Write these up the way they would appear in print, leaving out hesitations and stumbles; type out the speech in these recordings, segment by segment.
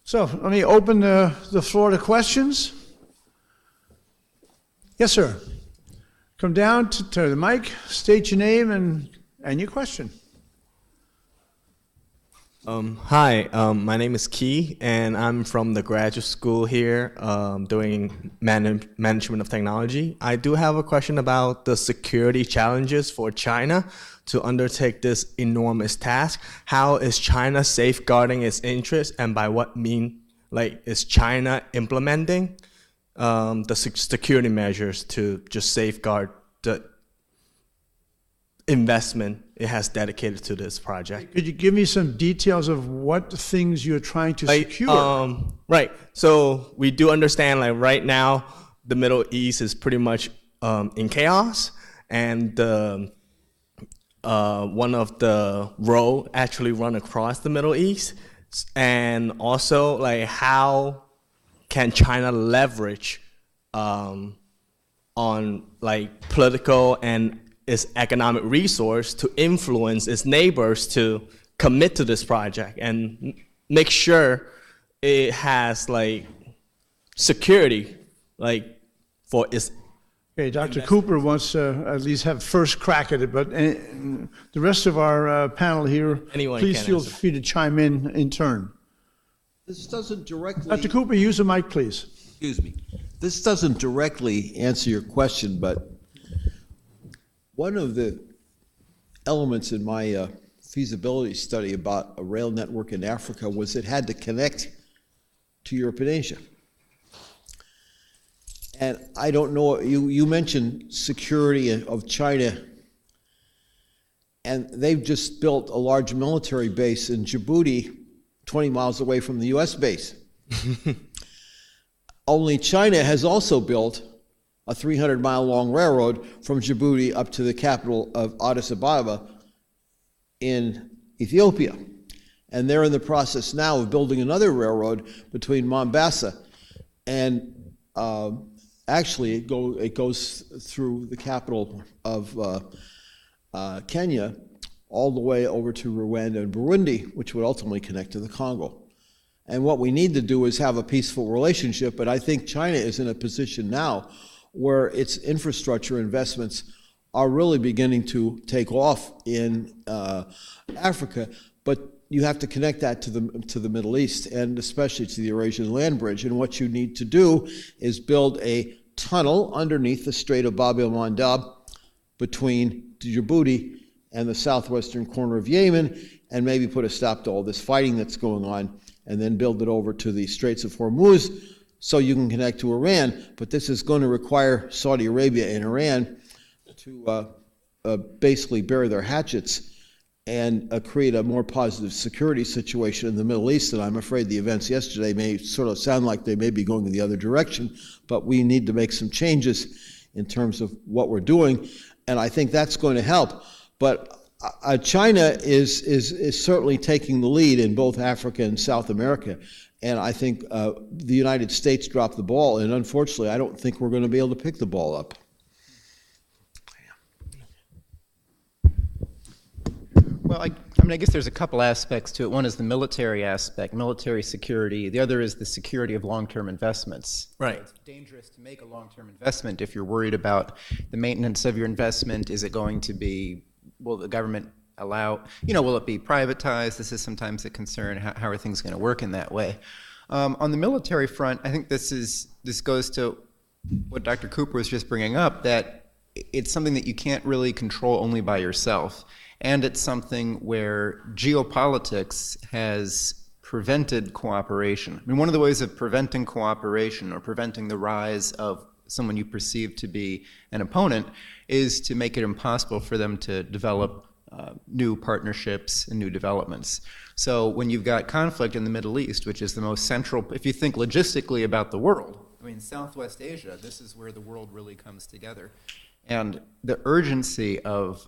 So let me open the floor to questions. Yes, sir. Come down to the mic, state your name and your question. Hi, my name is Key, and I'm from the graduate school here doing management of technology. I do have a question about the security challenges for China to undertake this enormous task. How is China safeguarding its interests, and by what mean, is China implementing the security measures to just safeguard the investment it has dedicated to this project? Could you give me some details of what things you're trying to secure? Right. So we do understand, right now, the Middle East is pretty much in chaos, and one of the road actually run across the Middle East, and also how can China leverage on political and its economic resource to influence its neighbors to commit to this project and make sure it has security for its. Okay, Dr. Cooper wants to at least have first crack at it, but the rest of our panel here, please feel free to chime in turn. This doesn't directly. Dr. Cooper, use the mic, please. Excuse me. This doesn't directly answer your question, but one of the elements in my feasibility study about a rail network in Africa was it had to connect to Europe and Asia. And I don't know, you mentioned security of China, and they've just built a large military base in Djibouti, 20 miles away from the US base. Only China has also built a 300-mile-long railroad from Djibouti up to the capital of Addis Ababa in Ethiopia. And they're in the process now of building another railroad between Mombasa and actually it goes through the capital of Kenya all the way over to Rwanda and Burundi, which would ultimately connect to the Congo. And what we need to do is have a peaceful relationship, but I think China is in a position now where its infrastructure investments are really beginning to take off in Africa, but you have to connect that to the Middle East, and especially to the Eurasian land bridge. And what you need to do is build a tunnel underneath the Strait of Bab el-Mandab between Djibouti and the southwestern corner of Yemen, and maybe put a stop to all this fighting that's going on, and then build it over to the Straits of Hormuz so you can connect to Iran. But this is going to require Saudi Arabia and Iran to basically bury their hatchets and create a more positive security situation in the Middle East. And I'm afraid the events yesterday may sort of sound like they may be going in the other direction, but we need to make some changes in terms of what we're doing, and I think that's going to help. But China is certainly taking the lead in both Africa and South America, and I think the United States dropped the ball, and unfortunately I don't think we're going to be able to pick the ball up. Well, I guess there's a couple aspects to it. One is the military aspect, military security. The other is the security of long-term investments. Right. It's dangerous to make a long-term investment if you're worried about the maintenance of your investment. Is it going to be, will the government allow, will it be privatized? This is sometimes a concern. How are things going to work in that way? On the military front, I think this goes to what Dr. Cooper was just bringing up, that it's something that you can't really control only by yourself. And it's something where geopolitics has prevented cooperation. I mean, one of the ways of preventing cooperation or preventing the rise of someone you perceive to be an opponent is to make it impossible for them to develop new partnerships and new developments. So when you've got conflict in the Middle East, which is the most central, if you think logistically about the world, I mean, Southwest Asia, this is where the world really comes together. And the urgency of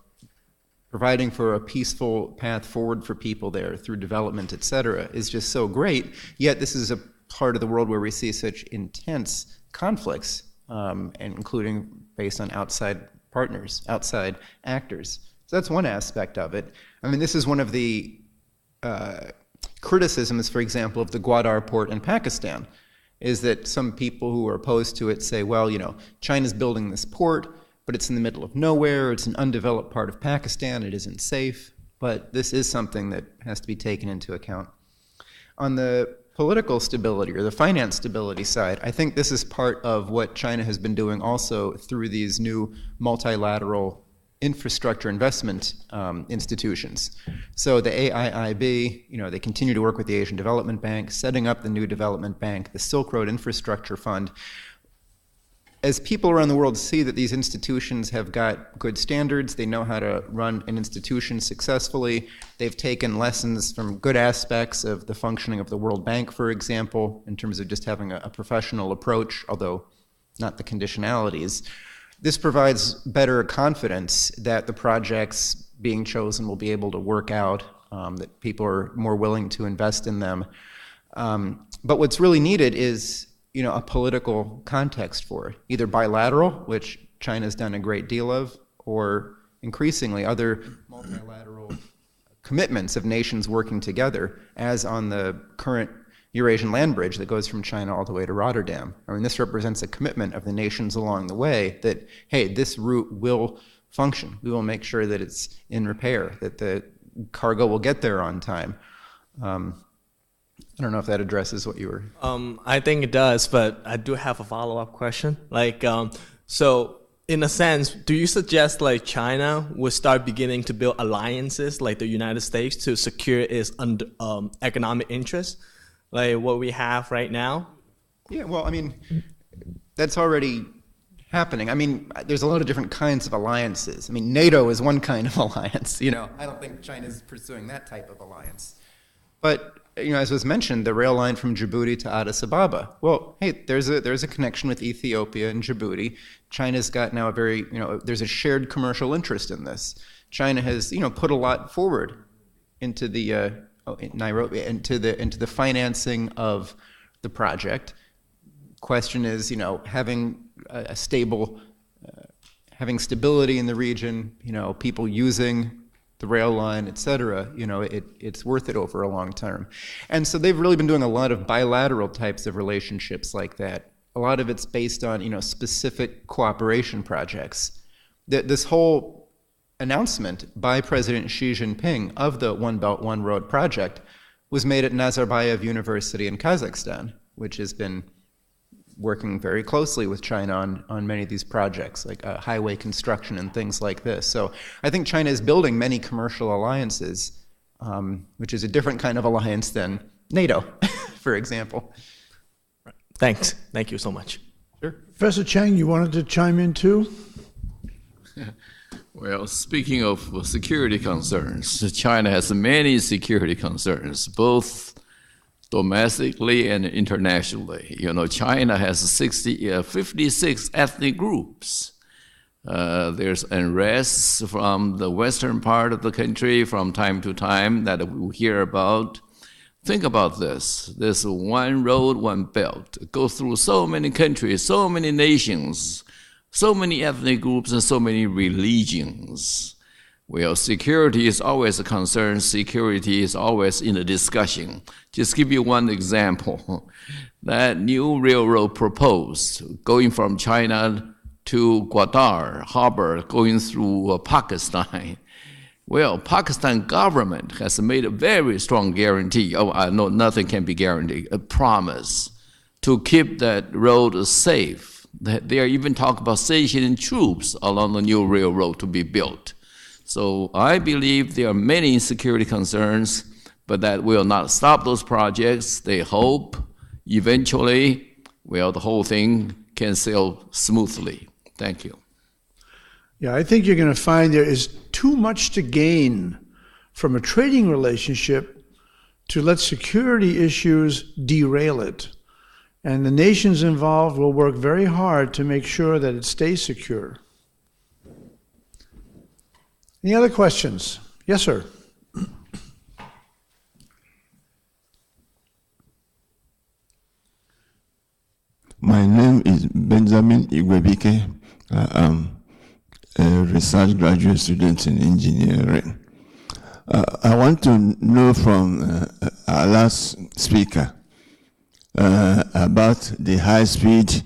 providing for a peaceful path forward for people there through development, et cetera, is just so great. Yet this is a part of the world where we see such intense conflicts, and including based on outside partners, outside actors. So that's one aspect of it. I mean, this is one of the criticisms, for example, of the Gwadar port in Pakistan, is that some people who are opposed to it say, well, China's building this port, but it's in the middle of nowhere, it's an undeveloped part of Pakistan, it isn't safe. But this is something that has to be taken into account. On the political stability or the finance stability side, I think this is part of what China has been doing also through these new multilateral infrastructure investment institutions. So the AIIB, they continue to work with the Asian Development Bank, setting up the new development bank, the Silk Road Infrastructure Fund. As people around the world see that these institutions have got good standards, they know how to run an institution successfully, they've taken lessons from good aspects of the functioning of the World Bank, for example, in terms of just having a professional approach, although not the conditionalities. This provides better confidence that the projects being chosen will be able to work out, that people are more willing to invest in them. But what's really needed is a political context for it, either bilateral, which China's done a great deal of, or increasingly other multilateral commitments of nations working together, as on the current Eurasian land bridge that goes from China all the way to Rotterdam. I mean, this represents a commitment of the nations along the way that, hey, this route will function. We will make sure that it's in repair, that the cargo will get there on time. I don't know if that addresses what you were... I think it does, but I do have a follow-up question. So in a sense, do you suggest China will start beginning to build alliances like the United States to secure its economic interests, like what we have right now? Yeah, well, that's already happening. There's a lot of different kinds of alliances. NATO is one kind of alliance. I don't think China's pursuing that type of alliance. But as was mentioned, the rail line from Djibouti to Addis Ababa. Well, hey, there's a connection with Ethiopia and Djibouti. China's got now there's a shared commercial interest in this. China has, put a lot forward into the Nairobi, into the financing of the project. Question is, having a stable, having stability in the region, people using the rail line, et cetera, it's worth it over a long term. And so they've really been doing a lot of bilateral types of relationships like that. A lot of it's based on, specific cooperation projects. This whole announcement by President Xi Jinping of the One Belt, One Road project was made at Nazarbayev University in Kazakhstan, which has been working very closely with China on many of these projects, like highway construction and things like this. So I think China is building many commercial alliances, which is a different kind of alliance than NATO, for example. Thanks. Thank you so much. Sure. Professor Chang, you wanted to chime in too? Well, speaking of security concerns, China has many security concerns, both domestically and internationally. China has 56 ethnic groups. There's unrest from the western part of the country from time to time that we hear about. Think about this. There's one road, one belt. It goes through so many countries, so many nations, so many ethnic groups, and so many religions. Well, security is always a concern. Security is always in the discussion. Just give you one example. That new railroad proposed, going from China to Gwadar Harbor, going through Pakistan. Well, Pakistan government has made a very strong guarantee. I know nothing can be guaranteed. A promise to keep that road safe. They are even talking about stationing troops along the new railroad to be built. So I believe there are many security concerns, but that will not stop those projects. They hope eventually, the whole thing can sail smoothly. Thank you. Yeah, I think you're going to find there is too much to gain from a trading relationship to let security issues derail it. And the nations involved will work very hard to make sure that it stays secure. Any other questions? Yes, sir. My name is Benjamin Igwebike. I'm a research graduate student in engineering. I want to know from our last speaker about the high-speed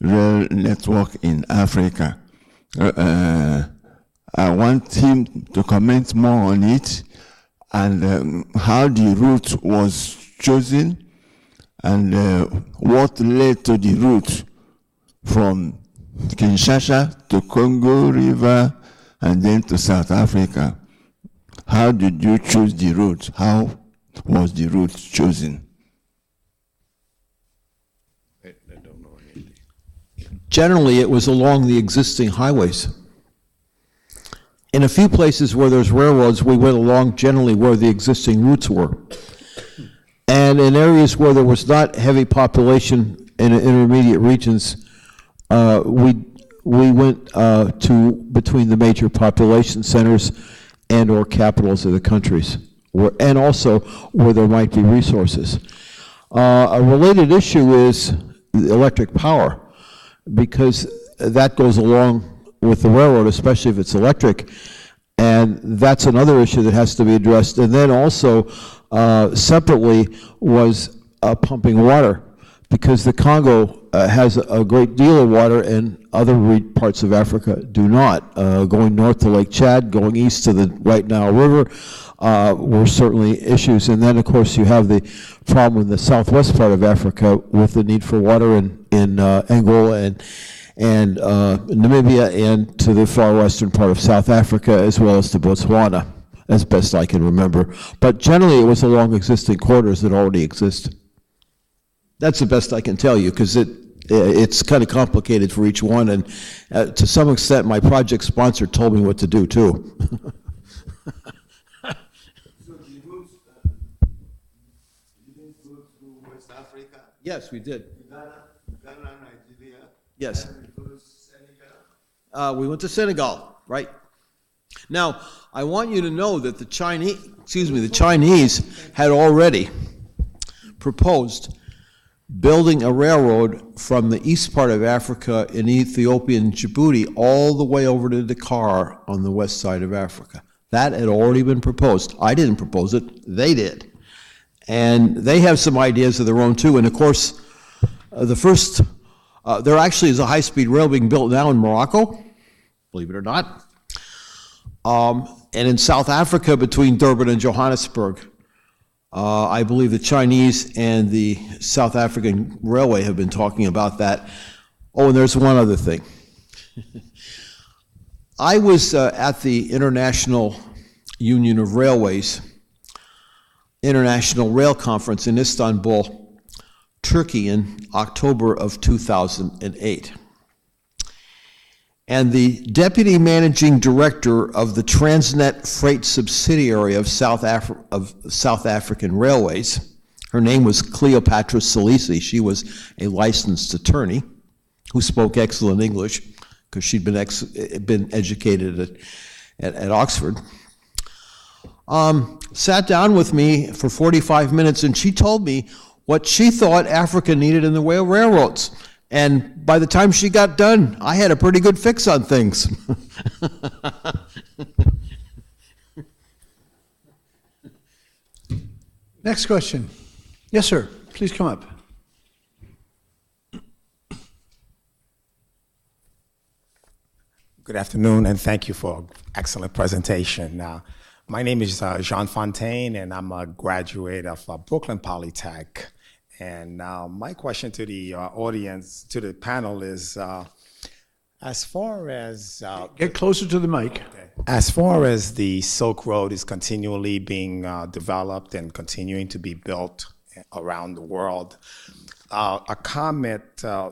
rail network in Africa. I want him to comment more on it and how the route was chosen and what led to the route from Kinshasa to Congo River and then to South Africa. How did you choose the route? How was the route chosen? I don't know anything. Generally, it was along the existing highways. In a few places where there's railroads, we went along generally where the existing routes were. And in areas where there was not heavy population in intermediate regions, we went to between the major population centers and or capitals of the countries, and also where there might be resources. A related issue is electric power, because that goes along with the railroad, especially if it's electric, and that's another issue that has to be addressed. And then also, separately, was pumping water, because the Congo has a great deal of water and other parts of Africa do not. Going north to Lake Chad, going east to the White Nile River were certainly issues. And then, of course, you have the problem in the southwest part of Africa with the need for water in Angola and Namibia, and to the far western part of South Africa, as well as to Botswana, as best I can remember. But generally, it was along existing corridors that already exist. That's the best I can tell you, because it's kind of complicated for each one, and to some extent, my project sponsor told me what to do, too. So the route, you didn't go through West Africa? Yes, we did. Ghana, Nigeria? Yes. And you go to Senegal? We went to Senegal, right? Now, I want you to know that the Chinese had already proposed building a railroad from the east part of Africa in Ethiopia and Djibouti all the way over to Dakar on the west side of Africa. That had already been proposed. I didn't propose it, they did. And they have some ideas of their own too. And of course, there actually is a high-speed rail being built now in Morocco, believe it or not. And in South Africa, between Durban and Johannesburg, I believe the Chinese and the South African Railway have been talking about that. Oh, and there's one other thing. I was at the International Union of Railways International Rail Conference in Istanbul, Turkey in October of 2008. And the deputy managing director of the Transnet Freight subsidiary of South African Railways, her name was Cleopatra Salisi. She was a licensed attorney who spoke excellent English because she'd been educated at Oxford. Sat down with me for 45 minutes, and she told me what she thought Africa needed in the way of railroads. And by the time she got done, I had a pretty good fix on things. Next question. Yes, sir. Please come up. Good afternoon, and thank you for an excellent presentation. My name is Jean Fontaine, and I'm a graduate of Brooklyn Polytech. And my question to the audience, to the panel is, as far as... Get closer to the mic. Okay. As far as the Silk Road is continually being developed and continuing to be built around the world, a comment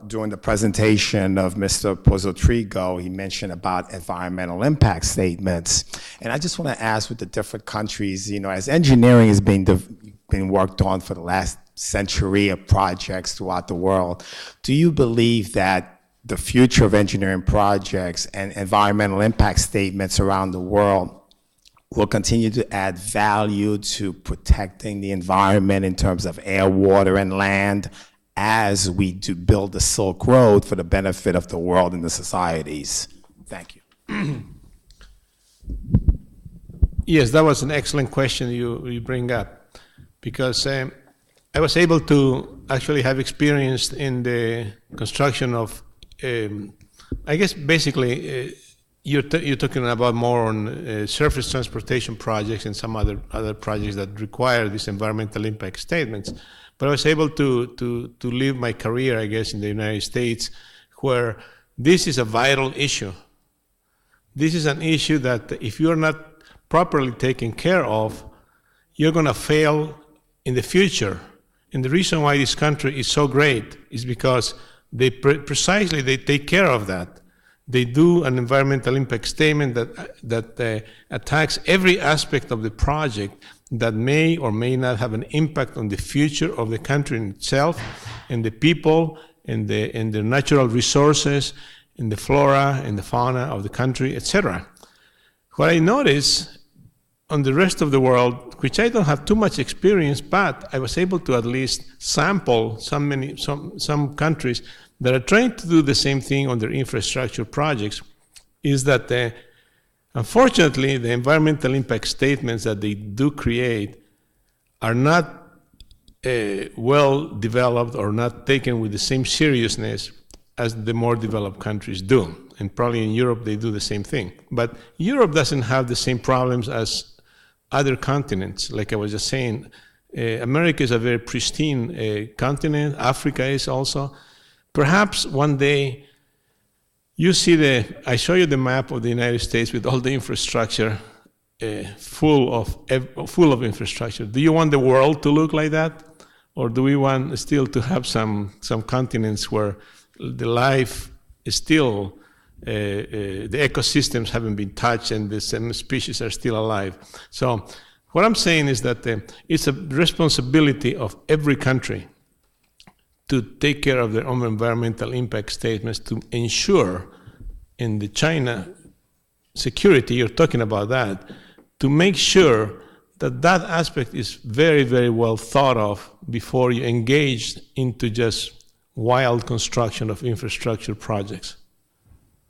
during the presentation of Mr. Pozzotrigo, he mentioned about environmental impact statements. And I just want to ask, with the different countries, you know, as engineering is being worked on for the last century of projects throughout the world, do you believe that the future of engineering projects and environmental impact statements around the world will continue to add value to protecting the environment in terms of air, water, and land as we do build the Silk Road for the benefit of the world and the societies? Thank you. Yes, that was an excellent question you bring up. because I was able to actually have experience in the construction of, I guess basically you're talking about more on surface transportation projects and some other projects that require these environmental impact statements. But I was able to live my career, I guess, in the United States, where this is a vital issue. This is an issue that if you're not properly taken care of, you're going to fail in the future. And the reason why this country is so great is because they precisely take care of that. They do an environmental impact statement that attacks every aspect of the project that may or may not have an impact on the future of the country in itself, and the people, and the natural resources, and the flora and the fauna of the country, etc. What I notice on the rest of the world, which I don't have too much experience, but I was able to at least sample some countries that are trying to do the same thing on their infrastructure projects, is that unfortunately the environmental impact statements that they do create are not well developed or not taken with the same seriousness as the more developed countries do. And probably in Europe they do the same thing. But Europe doesn't have the same problems as other continents. Like I was just saying, America is a very pristine continent. Africa is also. Perhaps one day you see I show you the map of the United States with all the infrastructure, full of infrastructure. Do you want the world to look like that? Or do we want still to have some continents where the life is still, the ecosystems haven't been touched and the same species are still alive? So what I'm saying is that it's a responsibility of every country to take care of their own environmental impact statements to ensure in the China security, you're talking about that, to make sure that that aspect is very, very well thought of before you engage into just wild construction of infrastructure projects.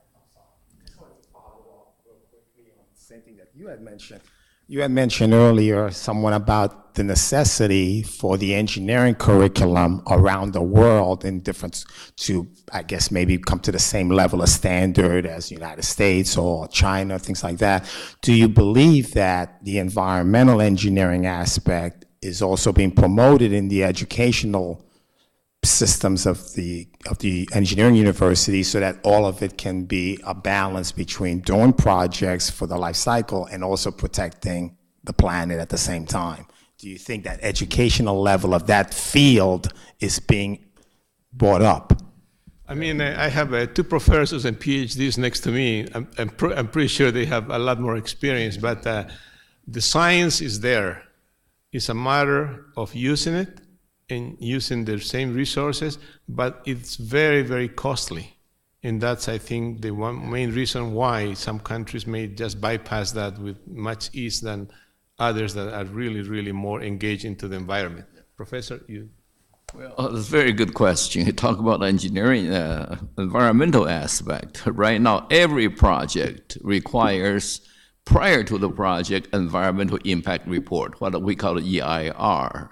I just wanted to follow up real quickly on the same thing that you had mentioned. You had mentioned earlier someone about the necessity for the engineering curriculum around the world in different to, I guess, maybe come to the same level of standard as the United States or China, things like that. Do you believe that the environmental engineering aspect is also being promoted in the educational systems of the engineering university so that all of it can be a balance between doing projects for the life cycle and also protecting the planet at the same time? Do you think that educational level of that field is being brought up? I mean, I have 2 professors and PhDs next to me. I'm pretty sure they have a lot more experience, but the science is there. It's a matter of using it and using the same resources, but it's very, very costly. And that's, I think, the one main reason why some countries may just bypass that with much ease than others that are really, really more engaged into the environment. Professor, you? Well, that's a very good question. You talk about engineering, environmental aspect. Right now, every project requires, prior to the project, environmental impact report, what we call EIR.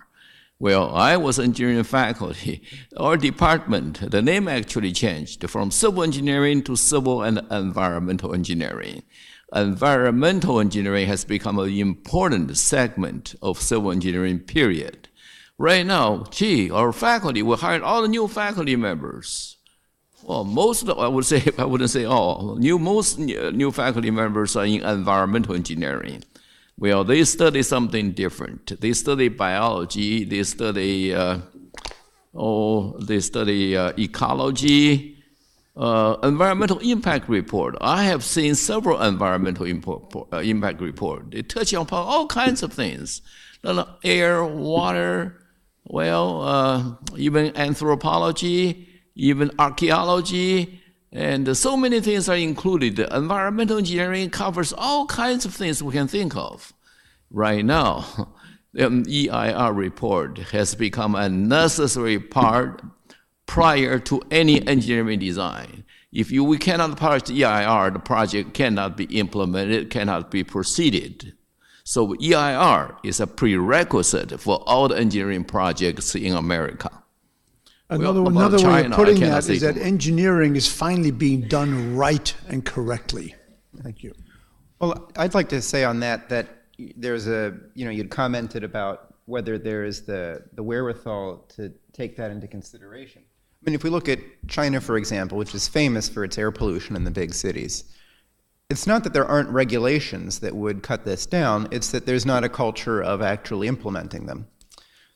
Well, I was engineering faculty. Our department, the name actually changed from civil engineering to civil and environmental engineering. Environmental engineering has become an important segment of civil engineering, period. Right now, our faculty, we hired all the new faculty members. Well, most of, I wouldn't say all. Most new faculty members are in environmental engineering. Well, they study something different. They study biology, they study ecology, environmental impact report. I have seen several environmental impact reports. They touch upon all kinds of things. Air, water, even anthropology, even archaeology, and so many things are included. The environmental engineering covers all kinds of things we can think of. Right now, the EIR report has become a necessary part prior to any engineering design. If we cannot publish the EIR, the project cannot be implemented, cannot be proceeded. So EIR is a prerequisite for all the engineering projects in America. Another way of putting that is that engineering is finally being done right and correctly. Thank you. Well, I'd like to say on that there's you'd commented about whether there is the wherewithal to take that into consideration. I mean, if we look at China, for example, which is famous for its air pollution in the big cities, it's not that there aren't regulations that would cut this down, it's that there's not a culture of actually implementing them.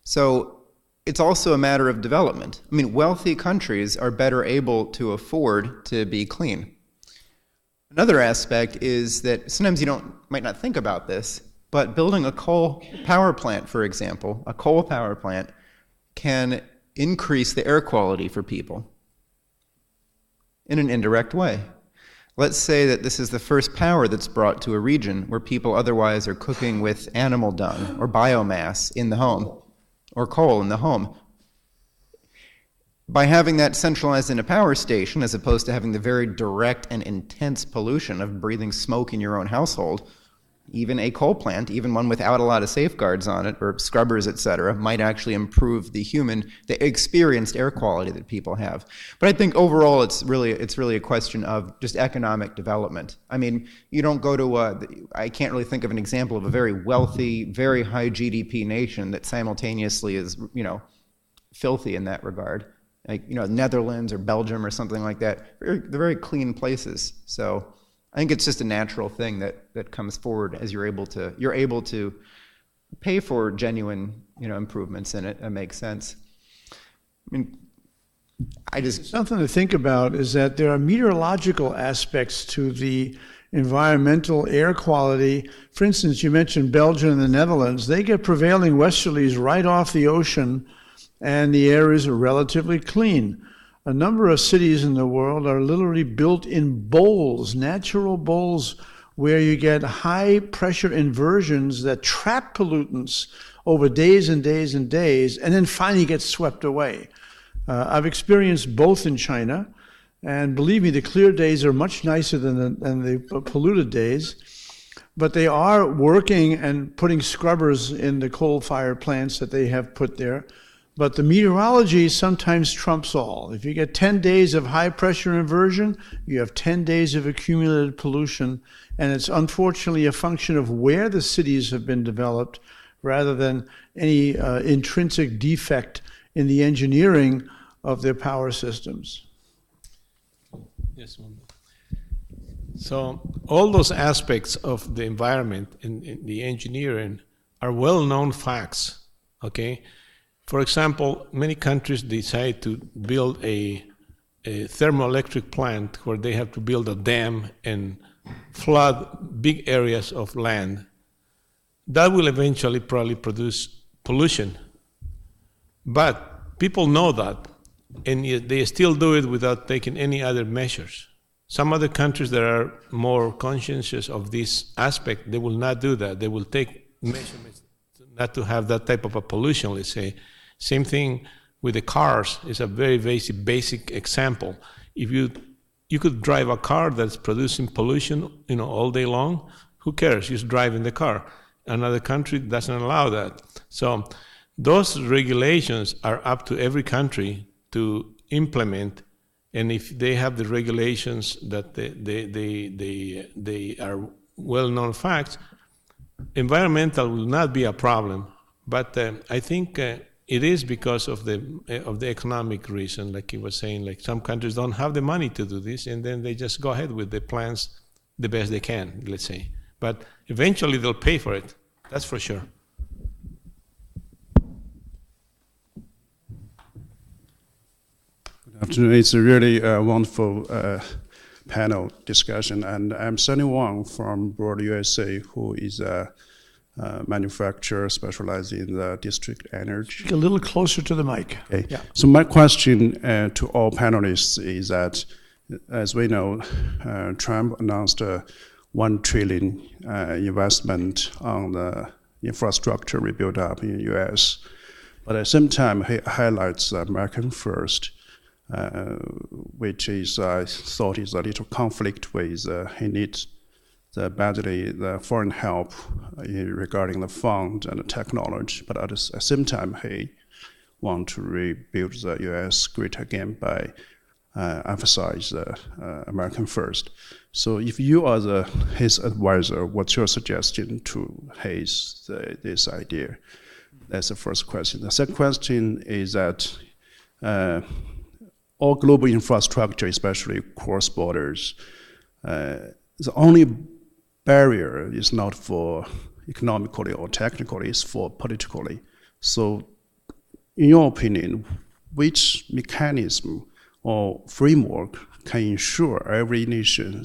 So it's also a matter of development. I mean, wealthy countries are better able to afford to be clean. Another aspect is that sometimes you might not think about this, but building a coal power plant, for example, a coal power plant can increase the air quality for people in an indirect way. Let's say that this is the first power that's brought to a region where people otherwise are cooking with animal dung or biomass in the home or coal in the home. By having that centralized in a power station, as opposed to having the very direct and intense pollution of breathing smoke in your own household, even a coal plant, even one without a lot of safeguards on it, or scrubbers, etc., might actually improve the experienced air quality that people have. But I think overall it's really a question of just economic development. I mean, you don't go to I can't really think of an example of a very wealthy, very high GDP nation that simultaneously is, filthy in that regard. Like, Netherlands or Belgium or something like that. They're very clean places. So I think it's just a natural thing that comes forward as you're able to pay for genuine, improvements in it. That makes sense. I mean, Something to think about is that there are meteorological aspects to the environmental air quality. For instance, you mentioned Belgium and the Netherlands. They get prevailing westerlies right off the ocean, and the air is relatively clean. A number of cities in the world are literally built in bowls, natural bowls, where you get high pressure inversions that trap pollutants over days and days and days, and then finally get swept away. I've experienced both in China, and believe me, the clear days are much nicer than the polluted days. But they are working and putting scrubbers in the coal-fired plants that they have put there. But the meteorology sometimes trumps all. If you get 10 days of high pressure inversion, you have 10 days of accumulated pollution, and it's unfortunately a function of where the cities have been developed rather than any intrinsic defect in the engineering of their power systems. Yes, so all those aspects of the environment in the engineering are well-known facts, okay? For example, many countries decide to build a thermoelectric plant where they have to build a dam and flood big areas of land. That will eventually probably produce pollution. But people know that, and yet they still do it without taking any other measures. Some other countries that are more conscientious of this aspect, they will not do that. They will take measurements not to have that type of a pollution, let's say. Same thing with the cars. It's a very basic example. If you could drive a car that's producing pollution, all day long, who cares? Just drive in the car. Another country doesn't allow that. So those regulations are up to every country to implement. And if they have the regulations that they are well-known facts, environmental will not be a problem. But I think it is because of the economic reason, like he was saying, like some countries don't have the money to do this, and then they just go ahead with the plans the best they can, let's say. But eventually they'll pay for it, that's for sure. Good afternoon. It's a really wonderful panel discussion, and I'm Sunny Wang from Broad USA, who is a manufacturer specialized in the district energy. Get a little closer to the mic. Okay. Yeah. So my question to all panelists is that, as we know, Trump announced a $1 trillion investment on the infrastructure we built up in the U.S. But at the same time, he highlights American First, which is, I thought, is a little conflict with he needs badly the foreign help regarding the fund and the technology, but at the same time, he want to rebuild the U.S. grid again by emphasize American first. So if you are his advisor, what's your suggestion to this idea? That's the first question. The second question is that all global infrastructure, especially cross borders, the only barrier is not for economically or technically, it's for politically. So in your opinion, which mechanism or framework can ensure every nation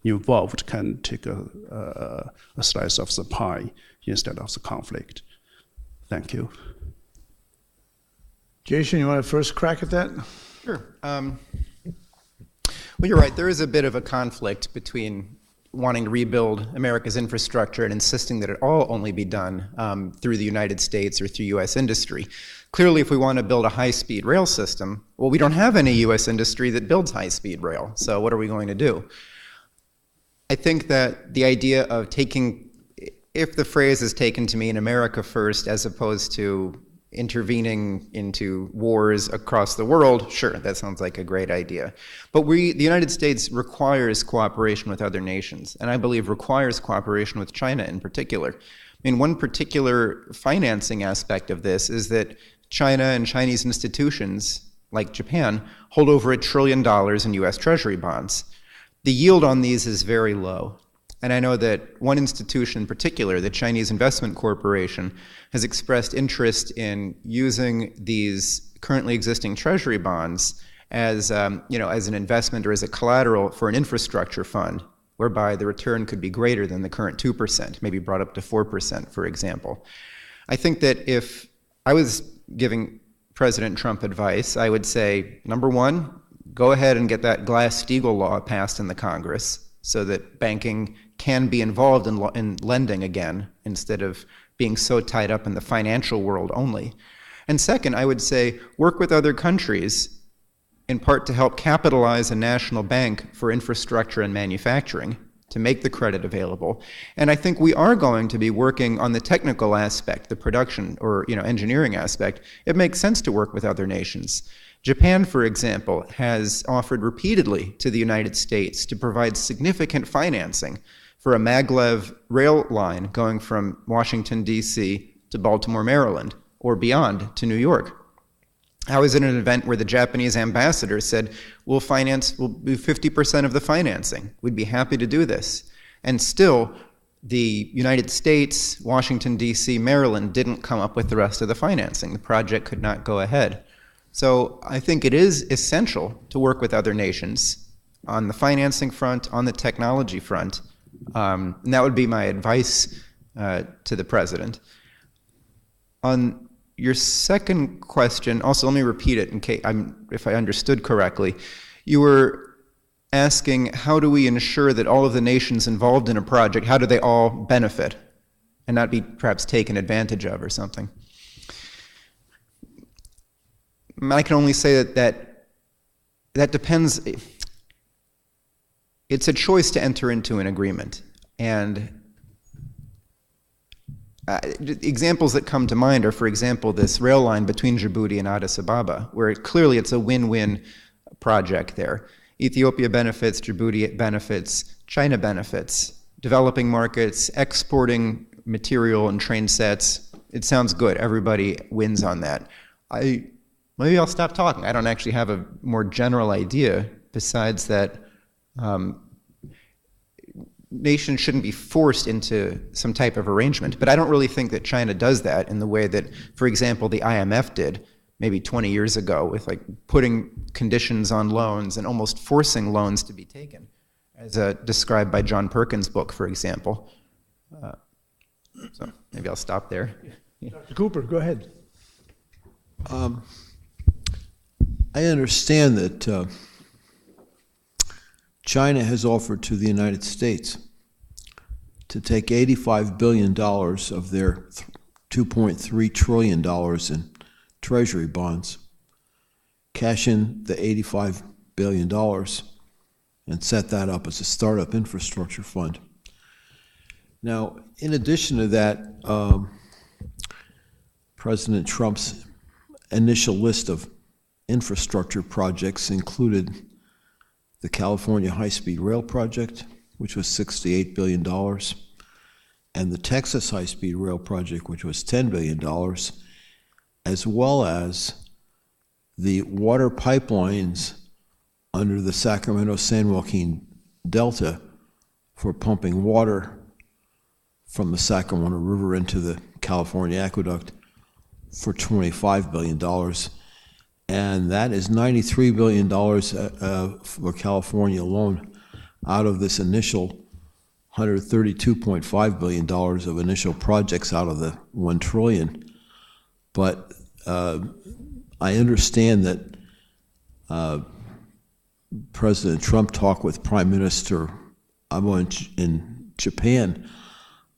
involved can take a slice of the pie instead of the conflict? Thank you. Jason, you want to first crack at that? Sure. Well, you're right. There is a bit of a conflict between wanting to rebuild America's infrastructure and insisting that it all only be done through the United States or through U.S. industry. Clearly, if we want to build a high-speed rail system, well, we don't have any U.S. industry that builds high-speed rail, so what are we going to do? I think that the idea of taking, if the phrase is taken to mean America first as opposed to intervening into wars across the world, sure, that sounds like a great idea. But the United States requires cooperation with other nations, and I believe requires cooperation with China in particular. I mean, one particular financing aspect of this is that China and Chinese institutions, like Japan, hold over $1 trillion in US Treasury bonds. The yield on these is very low. And I know that one institution in particular, the Chinese Investment Corporation, has expressed interest in using these currently existing treasury bonds as, as an investment or as a collateral for an infrastructure fund, whereby the return could be greater than the current 2%, maybe brought up to 4%, for example. I think that if I was giving President Trump advice, I would say, number one, go ahead and get that Glass-Steagall law passed in the Congress so that banking can be involved in lending again instead of being so tied up in the financial world only. And second, I would say work with other countries in part to help capitalize a national bank for infrastructure and manufacturing to make the credit available. And I think we are going to be working on the technical aspect, the production or engineering aspect. It makes sense to work with other nations. Japan, for example, has offered repeatedly to the United States to provide significant financing for a maglev rail line going from Washington, D.C. to Baltimore, Maryland, or beyond to New York. I was at an event where the Japanese ambassador said, we'll do 50% of the financing. We'd be happy to do this. And still, the United States, Washington, D.C., Maryland didn't come up with the rest of the financing. The project could not go ahead. So I think it is essential to work with other nations on the financing front, on the technology front. And that would be my advice to the president. On your second question, also let me repeat it in case if I understood correctly. You were asking, how do we ensure that all of the nations involved in a project, how do they all benefit and not be perhaps taken advantage of or something? I can only say that depends. It's a choice to enter into an agreement. And examples that come to mind are, for example, this rail line between Djibouti and Addis Ababa, where clearly it's a win-win project there. Ethiopia benefits, Djibouti benefits, China benefits, developing markets, exporting material and train sets. It sounds good. Everybody wins on that. Maybe I'll stop talking. I don't actually have a more general idea besides that nations shouldn't be forced into some type of arrangement. But I don't really think that China does that in the way that, for example, the IMF did maybe 20 years ago with putting conditions on loans and almost forcing loans to be taken, as described by John Perkins' book, for example. So maybe I'll stop there. Dr. Cooper, go ahead. I understand that China has offered to the United States to take $85 billion of their $2.3 trillion in treasury bonds, cash in the $85 billion, and set that up as a startup infrastructure fund. Now, in addition to that, President Trump's initial list of infrastructure projects included the California HighSpeed Rail project, which was $68 billion, and the Texas HighSpeed Rail project, which was $10 billion, as well as the water pipelines under the Sacramento-San Joaquin Delta for pumping water from the Sacramento River into the California Aqueduct for $25 billion. And that is $93 billion for California alone out of this initial $132.5 billion of initial projects out of the $1 trillion. But I understand that President Trump talked with Prime Minister Abe in Japan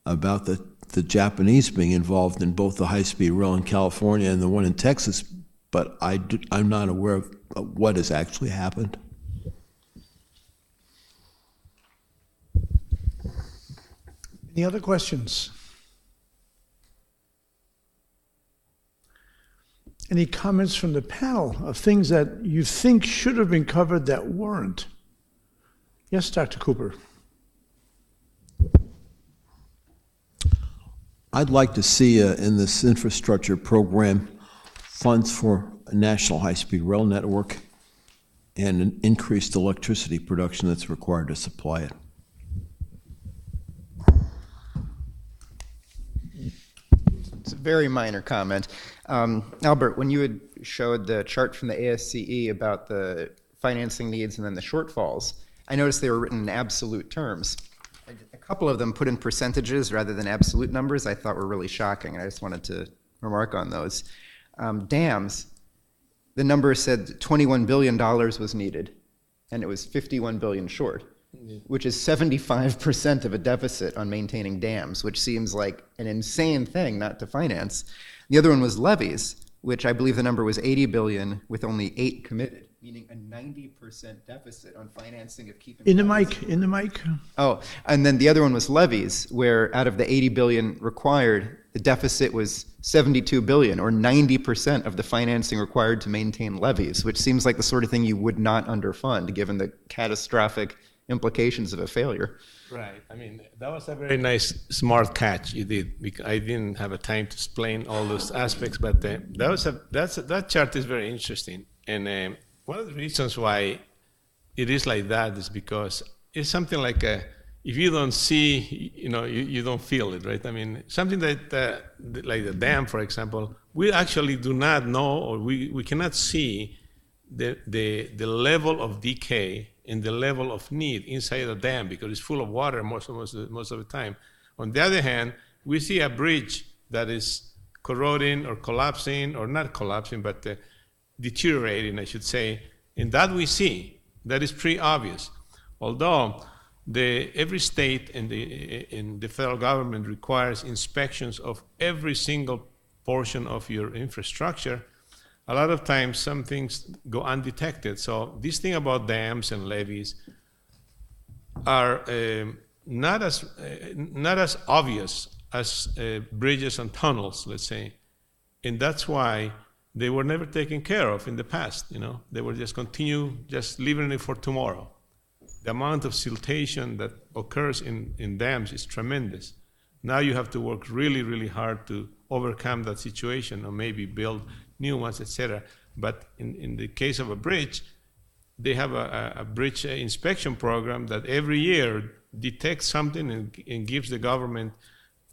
about the Japanese being involved in both the high-speed rail in California and the one in Texas, but I'm not aware of what has actually happened. Any other questions? Any comments from the panel of things that you think should have been covered that weren't? Yes, Dr. Cooper. I'd like to see in this infrastructure program funds for a national high-speed rail network and an increased electricity production that's required to supply it. It's a very minor comment. Albert, when you had showed the chart from the ASCE about the financing needs and then the shortfalls, I noticed they were written in absolute terms. A couple of them put in percentages rather than absolute numbers I thought were really shocking, and I just wanted to remark on those. Dams, the number said $21 billion was needed, and it was $51 billion short, which is 75% of a deficit on maintaining dams, which seems like an insane thing not to finance. The other one was levees, which I believe the number was 80 billion with only 8 committed, meaning a 90% deficit on financing of keeping... In the mic. Oh, and then the other one was levees, where out of the 80 billion required, the deficit was 72 billion, or 90% of the financing required to maintain levees, which seems like the sort of thing you would not underfund, given the catastrophic implications of a failure. Right. I mean, that was a very nice, smart catch you did. Because I didn't have a time to explain all those aspects, but that chart is very interesting. And one of the reasons why it is like that is because it's something like if you don't see, you don't feel it, right? I mean, something that like the dam, for example, we actually do not know, or we cannot see the level of decay and the level of need inside the dam because it's full of water most of the time. On the other hand, we see a bridge that is corroding or collapsing, or not collapsing, but deteriorating, I should say, and that we see. That is pretty obvious. Although every state and the federal government requires inspections of every single portion of your infrastructure, a lot of times some things go undetected. So this thing about dams and levees are not as obvious as bridges and tunnels, let's say, and that's why they were never taken care of in the past. They were just leaving it for tomorrow. The amount of siltation that occurs in dams is tremendous. Now you have to work really, really hard to overcome that situation, or maybe build new ones, etc. But in the case of a bridge, they have a bridge inspection program that every year detects something and gives the government,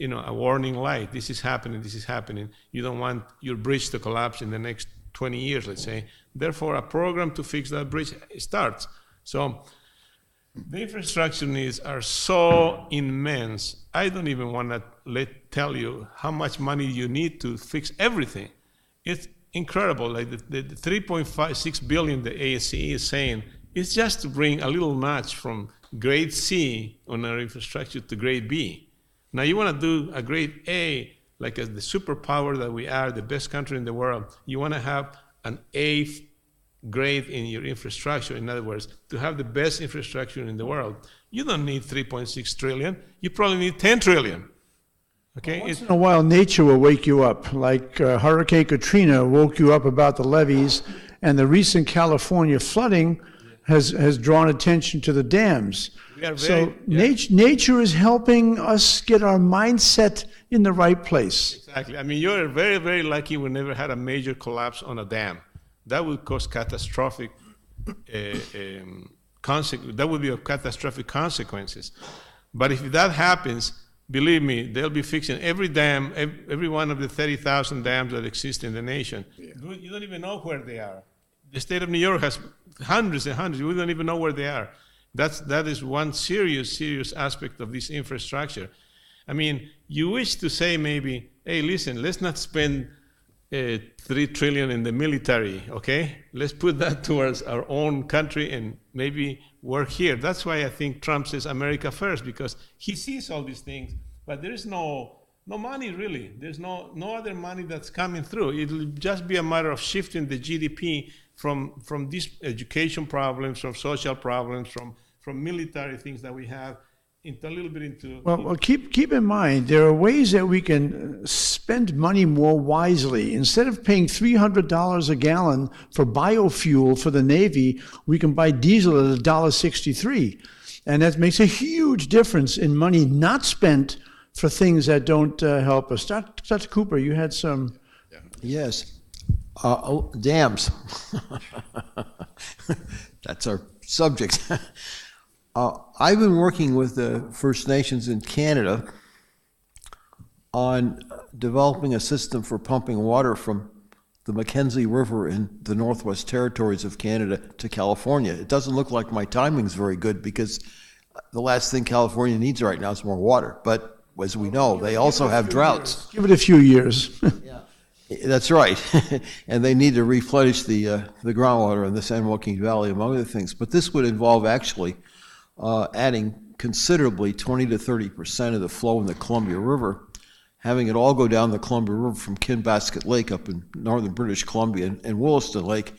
a warning light. This is happening, this is happening. You don't want your bridge to collapse in the next 20 years, let's say. Therefore, a program to fix that bridge starts. So the infrastructure needs are so immense. I don't even want to tell you how much money you need to fix everything. It's incredible. Like the 3.56 billion the ASCE is saying, it's just to bring a little notch from grade C on our infrastructure to grade B. Now you want to do a grade A, like as the superpower that we are, the best country in the world. You want to have an A great in your infrastructure. In other words, to have the best infrastructure in the world, you don't need 3.6 trillion. You probably need 10 trillion. Okay? Once in a while, nature will wake you up, like Hurricane Katrina woke you up about the levees, and the recent California flooding has drawn attention to the dams. Nature is helping us get our mindset in the right place. Exactly. I mean, you're very, very lucky we never had a major collapse on a dam. That would cause catastrophic that would be a catastrophic consequences. But if that happens, believe me, they'll be fixing every dam, every one of the 30,000 dams that exist in the nation. Yeah. You don't even know where they are. The state of New York has hundreds and hundreds. We don't even know where they are. That is one serious aspect of this infrastructure. I mean, you wish to say maybe, hey, listen, let's not spend $3 trillion in the military, okay? Let's put that towards our own country and maybe work here. That's why I think Trump says America first, because he sees all these things, but there is no money really. There's no other money that's coming through. It'll just be a matter of shifting the GDP from these education problems, from social problems, from military things that we have, into a little bit into... Well, keep in mind, there are ways that we can spend money more wisely. Instead of paying $300 a gallon for biofuel for the Navy, we can buy diesel at $1.63. And that makes a huge difference in money not spent for things that don't help us. Dr. Cooper, you had some... Yeah. Yes. Dams. That's our subject. I've been working with the First Nations in Canada on developing a system for pumping water from the Mackenzie River in the Northwest Territories of Canada to California. It doesn't look like my timing's very good because the last thing California needs right now is more water. But as we know, they also have droughts. Give it a few years. Yeah. That's right. And they need to replenish the groundwater in the San Joaquin Valley, among other things. But this would involve actually adding considerably 20 to 30% of the flow in the Columbia River, having it all go down the Columbia River from Kinbasket Lake up in northern British Columbia and Williston Lake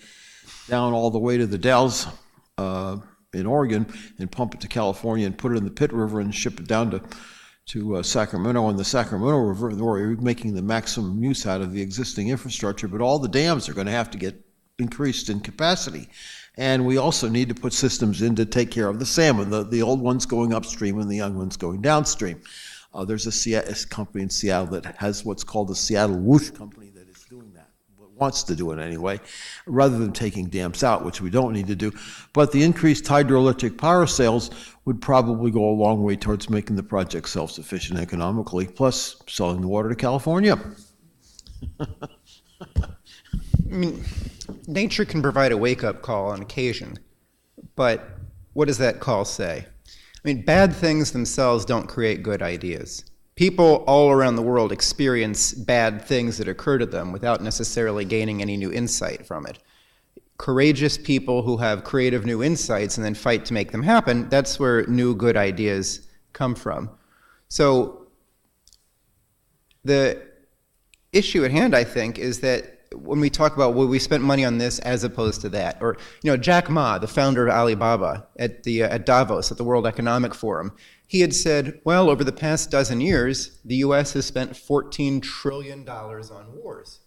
down all the way to the Dalles in Oregon and pump it to California and put it in the Pitt River and ship it down to Sacramento on the Sacramento River, where you're making the maximum use out of the existing infrastructure. But all the dams are going to have to get increased in capacity. And we also need to put systems in to take care of the salmon, the old ones going upstream and the young ones going downstream. There's a company in Seattle that has what's called the Seattle Whoosh Company that is doing that, wants to do it anyway, rather than taking dams out, which we don't need to do. But the increased hydroelectric power sales would probably go a long way towards making the project self-sufficient economically, plus selling the water to California. I mean, nature can provide a wake-up call on occasion, but what does that call say? I mean, bad things themselves don't create good ideas. People all around the world experience bad things that occur to them without necessarily gaining any new insight from it. Courageous people who have creative new insights and then fight to make them happen, that's where new good ideas come from. So the issue at hand, I think, is that when we talk about, well, we spent money on this as opposed to that, or, you know, Jack Ma, the founder of Alibaba, at Davos, at the World Economic Forum, he had said, well, over the past dozen years, the U.S. has spent $14 trillion on wars.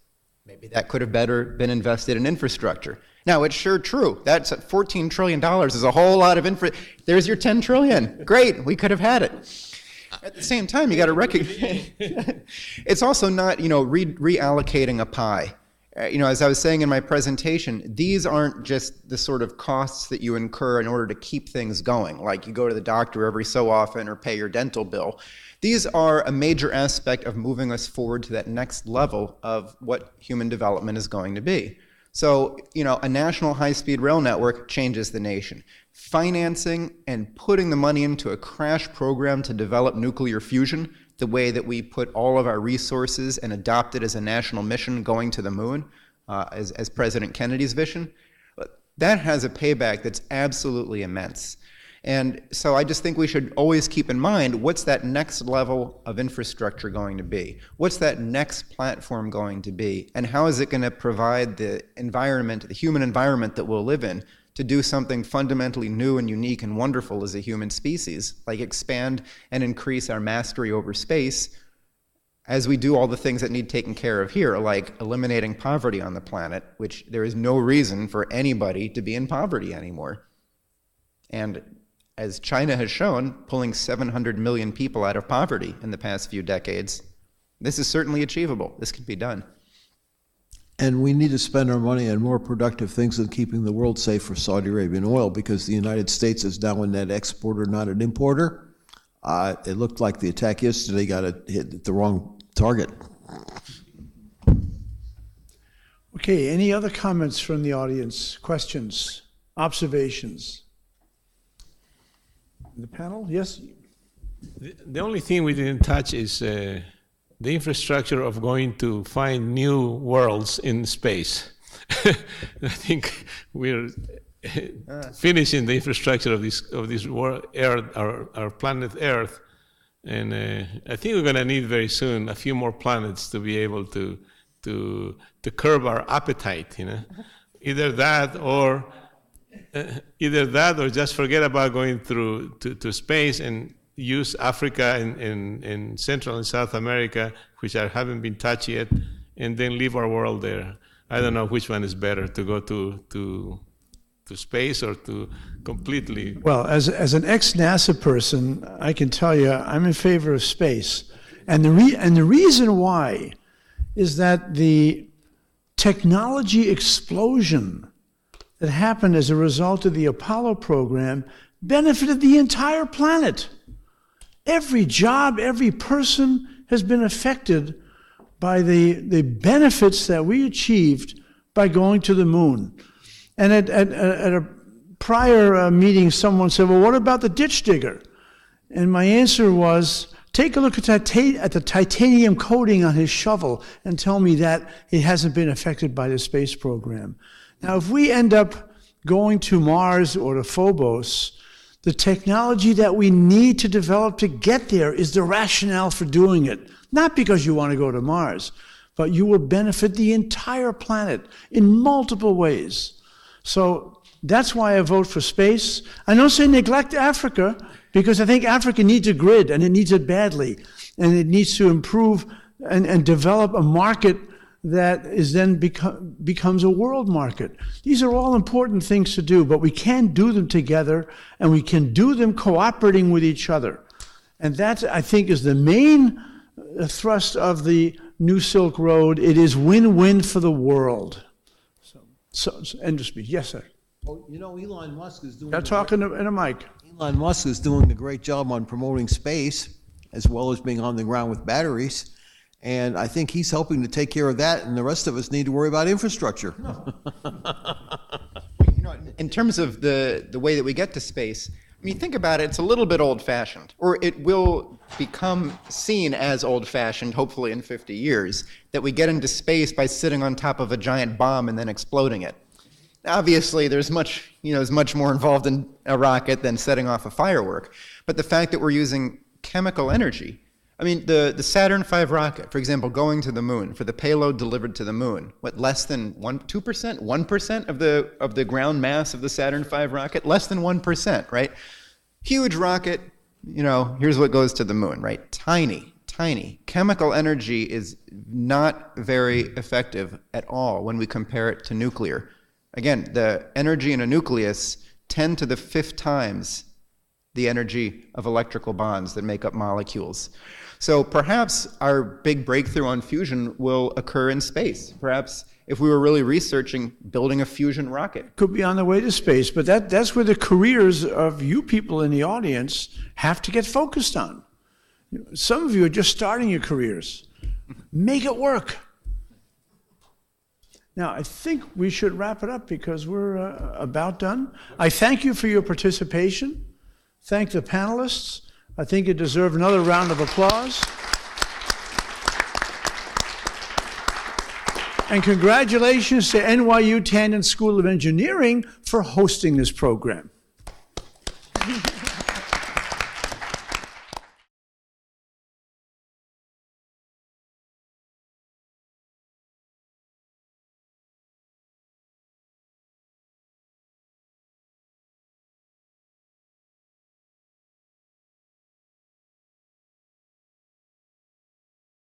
Maybe that could have better been invested in infrastructure. Now, it's sure true. That's $14 trillion is a whole lot of There's your $10 trillion. Great, we could have had it. At the same time, you got to recognize it's also not, you know, reallocating a pie. You know, as I was saying in my presentation, these aren't just the sort of costs that you incur in order to keep things going, like you go to the doctor every so often or pay your dental bill. These are a major aspect of moving us forward to that next level of what human development is going to be. So, you know, a national high-speed rail network changes the nation. Financing and putting the money into a crash program to develop nuclear fusion, the way that we put all of our resources and adopt it as a national mission going to the moon, as President Kennedy's vision, that has a payback that's absolutely immense. And so I just think we should always keep in mind, what's that next level of infrastructure going to be? What's that next platform going to be? And how is it going to provide the environment, the human environment that we'll live in, to do something fundamentally new and unique and wonderful as a human species, like expand and increase our mastery over space as we do all the things that need taken care of here, like eliminating poverty on the planet, which there is no reason for anybody to be in poverty anymore. And as China has shown, pulling 700 million people out of poverty in the past few decades, this is certainly achievable. This can be done. And we need to spend our money on more productive things than keeping the world safe for Saudi Arabian oil, because the United States is now a net exporter, not an importer. It looked like the attack yesterday hit the wrong target. Okay, any other comments from the audience? Questions, observations? The panel, yes? The only thing we didn't touch is the infrastructure of going to find new worlds in space. I think we're finishing the infrastructure of this world, Earth, our planet Earth, and I think we're going to need very soon a few more planets to be able to curb our appetite. Either that or just forget about going to space and use Africa and Central and South America, which haven't been touched yet, and then leave our world there. I don't know which one is better, to go to space or to completely... Well, as an ex-NASA person, I can tell you I'm in favor of space. And the reason why is that the technology explosion that happened as a result of the Apollo program benefited the entire planet. Every job, every person has been affected by the benefits that we achieved by going to the moon. And at a prior meeting, someone said, well, what about the ditch digger? And my answer was, take a look at the titanium coating on his shovel and tell me that it hasn't been affected by the space program. Now, if we end up going to Mars or to Phobos, the technology that we need to develop to get there is the rationale for doing it. Not because you want to go to Mars, but you will benefit the entire planet in multiple ways. So that's why I vote for space. I don't say neglect Africa, because I think Africa needs a grid, and it needs it badly. And it needs to improve and develop a market that is then becomes a world market. These are all important things to do, but we can do them together, and we can do them cooperating with each other. And that, I think, is the main thrust of the New Silk Road. It is win-win for the world. So end of speech. Yes, sir. Well, Elon Musk is doing... You're talking in a mic. Elon Musk is doing a great job on promoting space, as well as being on the ground with batteries. And I think he's helping to take care of that, and the rest of us need to worry about infrastructure. In terms of the way that we get to space, I mean, think about it, it's a little bit old-fashioned, or it will become seen as old-fashioned, hopefully in 50 years, that we get into space by sitting on top of a giant bomb and then exploding it. Obviously, there's much more involved in a rocket than setting off a firework, but the fact that we're using chemical energy, I mean, the Saturn V rocket, for example, going to the moon, for the payload delivered to the moon, what, less than 2%? 1% of the ground mass of the Saturn V rocket? Less than 1%, right? Huge rocket, here's what goes to the moon, right? Tiny. Chemical energy is not very effective at all when we compare it to nuclear. Again, the energy in a nucleus 10 to the 5th times the energy of electrical bonds that make up molecules. So perhaps our big breakthrough on fusion will occur in space. Perhaps if we were really researching building a fusion rocket. Could be on the way to space, but that's where the careers of you people in the audience have to get focused on. Some of you are just starting your careers. Make it work. Now, I think we should wrap it up because we're about done. I thank you for your participation. Thank the panelists. I think you deserve another round of applause. And congratulations to NYU Tandon School of Engineering for hosting this program.